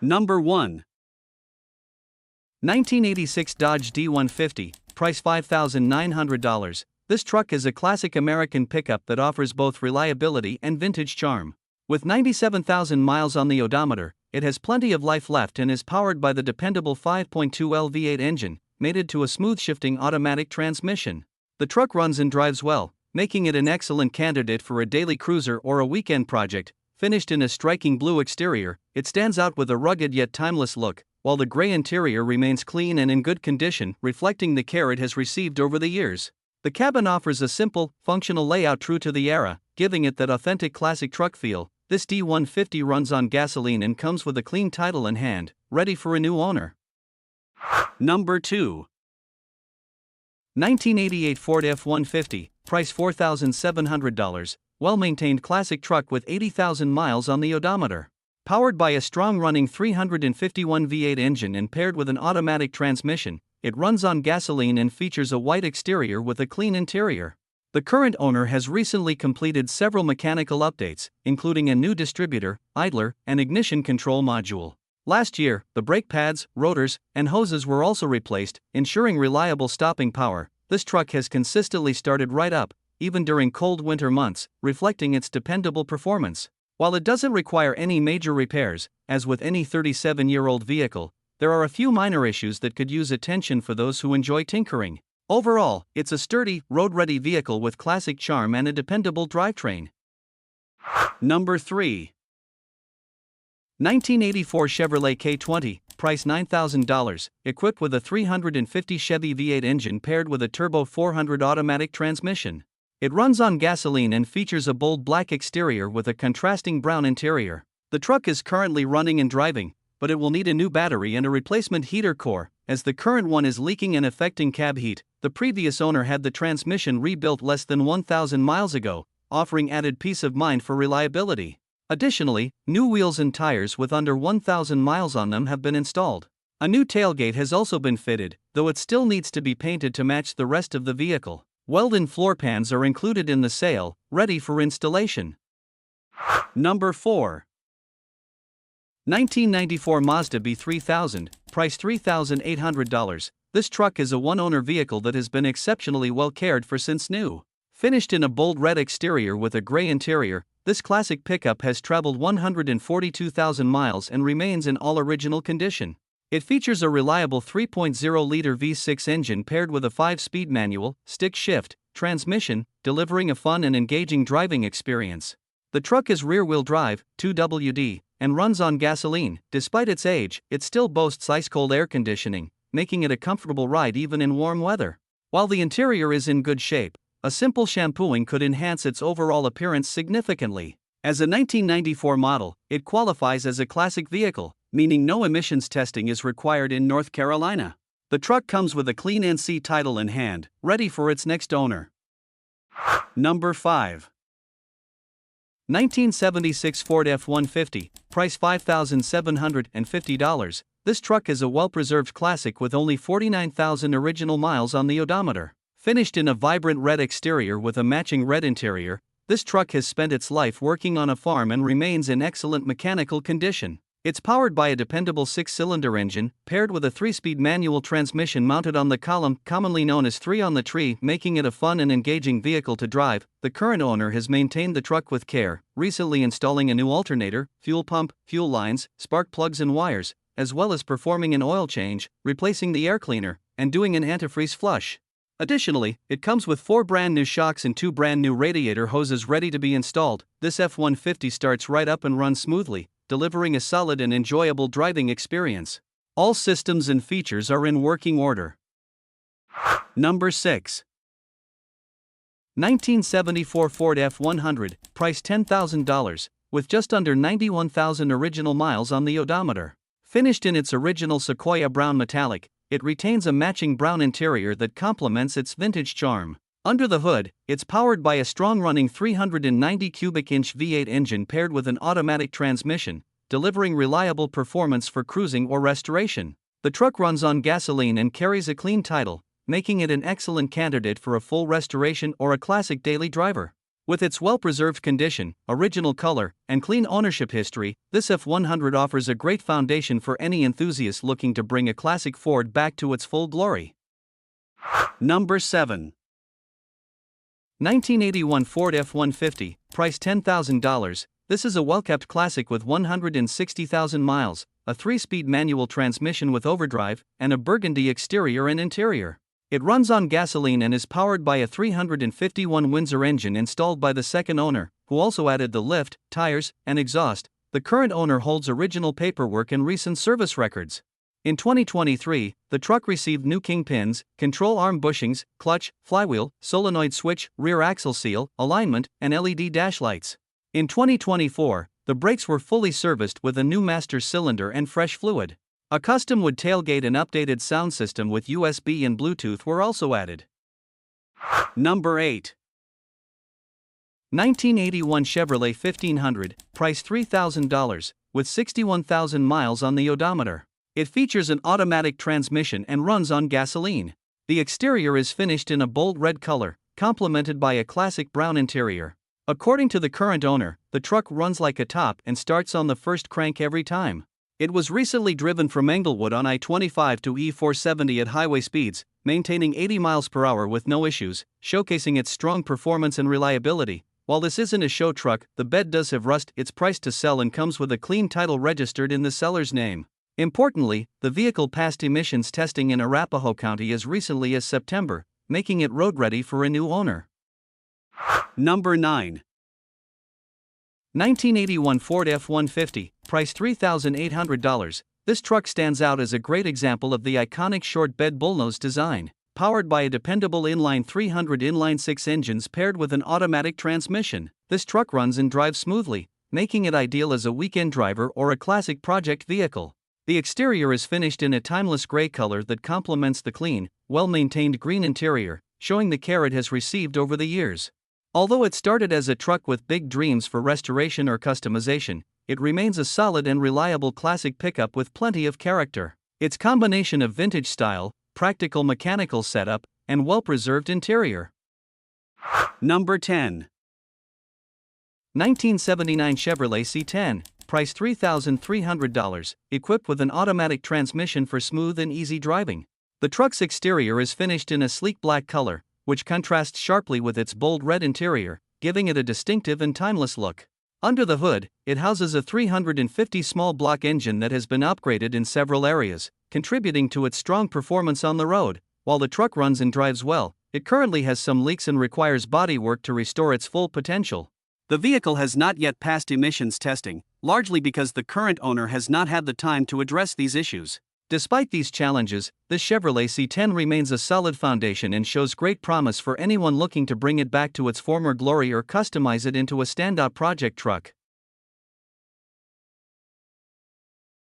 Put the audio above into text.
Number 1. 1986 Dodge D150, price $5,900. This truck is a classic American pickup that offers both reliability and vintage charm. With 97,000 miles on the odometer, it has plenty of life left and is powered by the dependable 5.2L V8 engine, mated to a smooth-shifting automatic transmission. The truck runs and drives well, making it an excellent candidate for a daily cruiser or a weekend project. Finished in a striking blue exterior, it stands out with a rugged yet timeless look, while the gray interior remains clean and in good condition, reflecting the care it has received over the years. The cabin offers a simple, functional layout true to the era, giving it that authentic classic truck feel. This D150 runs on gasoline and comes with a clean title in hand, ready for a new owner. Number 2. 1988 Ford F150, price $4,700, well-maintained classic truck with 80,000 miles on the odometer. Powered by a strong-running 351 V8 engine and paired with an automatic transmission, it runs on gasoline and features a white exterior with a clean interior. The current owner has recently completed several mechanical updates, including a new distributor, idler, and ignition control module. Last year, the brake pads, rotors, and hoses were also replaced, ensuring reliable stopping power. This truck has consistently started right up, even during cold winter months, reflecting its dependable performance. While it doesn't require any major repairs, as with any 37-year-old vehicle, there are a few minor issues that could use attention for those who enjoy tinkering. Overall, it's a sturdy, road-ready vehicle with classic charm and a dependable drivetrain. Number 3. 1984 Chevrolet K20, price $9,000, equipped with a 350 Chevy V8 engine paired with a turbo 400 automatic transmission. It runs on gasoline and features a bold black exterior with a contrasting brown interior. The truck is currently running and driving, but it will need a new battery and a replacement heater core, as the current one is leaking and affecting cab heat. The previous owner had the transmission rebuilt less than 1,000 miles ago, offering added peace of mind for reliability. Additionally, new wheels and tires with under 1,000 miles on them have been installed. A new tailgate has also been fitted, though it still needs to be painted to match the rest of the vehicle. Welded floor pans are included in the sale, ready for installation. Number 4. 1994 Mazda B3000, price $3,800. This truck is a one-owner vehicle that has been exceptionally well cared for since new. Finished in a bold red exterior with a gray interior, this classic pickup has traveled 142,000 miles and remains in all original condition. It features a reliable 3.0-liter V6 engine paired with a 5-speed manual, stick shift, transmission, delivering a fun and engaging driving experience. The truck is rear-wheel drive, 2WD, and runs on gasoline. Despite its age, it still boasts ice-cold air conditioning, making it a comfortable ride even in warm weather. While the interior is in good shape, a simple shampooing could enhance its overall appearance significantly. As a 1994 model, it qualifies as a classic vehicle, meaning no emissions testing is required in North Carolina. The truck comes with a clean NC title in hand, ready for its next owner. Number 5. 1976 Ford F150, price $5,750. This truck is a well-preserved classic with only 49,000 original miles on the odometer. Finished in a vibrant red exterior with a matching red interior, this truck has spent its life working on a farm and remains in excellent mechanical condition. It's powered by a dependable 6-cylinder engine, paired with a 3-speed manual transmission mounted on the column, commonly known as 3 on the tree, making it a fun and engaging vehicle to drive. The current owner has maintained the truck with care, recently installing a new alternator, fuel pump, fuel lines, spark plugs and wires, as well as performing an oil change, replacing the air cleaner, and doing an antifreeze flush. Additionally, it comes with 4 brand new shocks and 2 brand new radiator hoses ready to be installed. This F150 starts right up and runs smoothly, delivering a solid and enjoyable driving experience. All systems and features are in working order. Number 6. 1974 Ford F100, price $10,000, with just under 91,000 original miles on the odometer. Finished in its original Sequoia brown metallic, it retains a matching brown interior that complements its vintage charm. Under the hood, it's powered by a strong-running 390 cubic inch V8 engine paired with an automatic transmission, delivering reliable performance for cruising or restoration. The truck runs on gasoline and carries a clean title, making it an excellent candidate for a full restoration or a classic daily driver. With its well-preserved condition, original color, and clean ownership history, this F100 offers a great foundation for any enthusiast looking to bring a classic Ford back to its full glory. Number 7. 1981 Ford F150, price $10,000. This is a well-kept classic with 160,000 miles, a 3-speed manual transmission with overdrive, and a burgundy exterior and interior. It runs on gasoline and is powered by a 351 Windsor engine installed by the second owner, who also added the lift, tires, and exhaust. The current owner holds original paperwork and recent service records. In 2023, the truck received new kingpins, control arm bushings, clutch, flywheel, solenoid switch, rear axle seal, alignment, and LED dash lights. In 2024, the brakes were fully serviced with a new master cylinder and fresh fluid. A custom wood tailgate and updated sound system with USB and Bluetooth were also added. Number 8. 1981 Chevrolet 1500, price $3,000, with 61,000 miles on the odometer. It features an automatic transmission and runs on gasoline. The exterior is finished in a bold red color, complemented by a classic brown interior. According to the current owner, the truck runs like a top and starts on the first crank every time. It was recently driven from Englewood on I-25 to E-470 at highway speeds, maintaining 80 miles per hour with no issues, showcasing its strong performance and reliability. While this isn't a show truck, the bed does have rust. It's priced to sell and comes with a clean title registered in the seller's name. Importantly, the vehicle passed emissions testing in Arapahoe County as recently as September, making it road-ready for a new owner. Number 9. 1981 Ford F150, price $3,800. This truck stands out as a great example of the iconic short bed bullnose design. Powered by a dependable inline 300 inline-6 engines paired with an automatic transmission, this truck runs and drives smoothly, making it ideal as a weekend driver or a classic project vehicle. The exterior is finished in a timeless gray color that complements the clean, well-maintained green interior, showing the care it has received over the years. Although it started as a truck with big dreams for restoration or customization, it remains a solid and reliable classic pickup with plenty of character. Its combination of vintage style, practical mechanical setup, and well-preserved interior. Number 10. 1979 Chevrolet C10, price $3,300, equipped with an automatic transmission for smooth and easy driving. The truck's exterior is finished in a sleek black color, which contrasts sharply with its bold red interior, giving it a distinctive and timeless look. Under the hood, it houses a 350 small block engine that has been upgraded in several areas, contributing to its strong performance on the road. While the truck runs and drives well, it currently has some leaks and requires bodywork to restore its full potential. The vehicle has not yet passed emissions testing, largely because the current owner has not had the time to address these issues. Despite these challenges, the Chevrolet C10 remains a solid foundation and shows great promise for anyone looking to bring it back to its former glory or customize it into a standout project truck.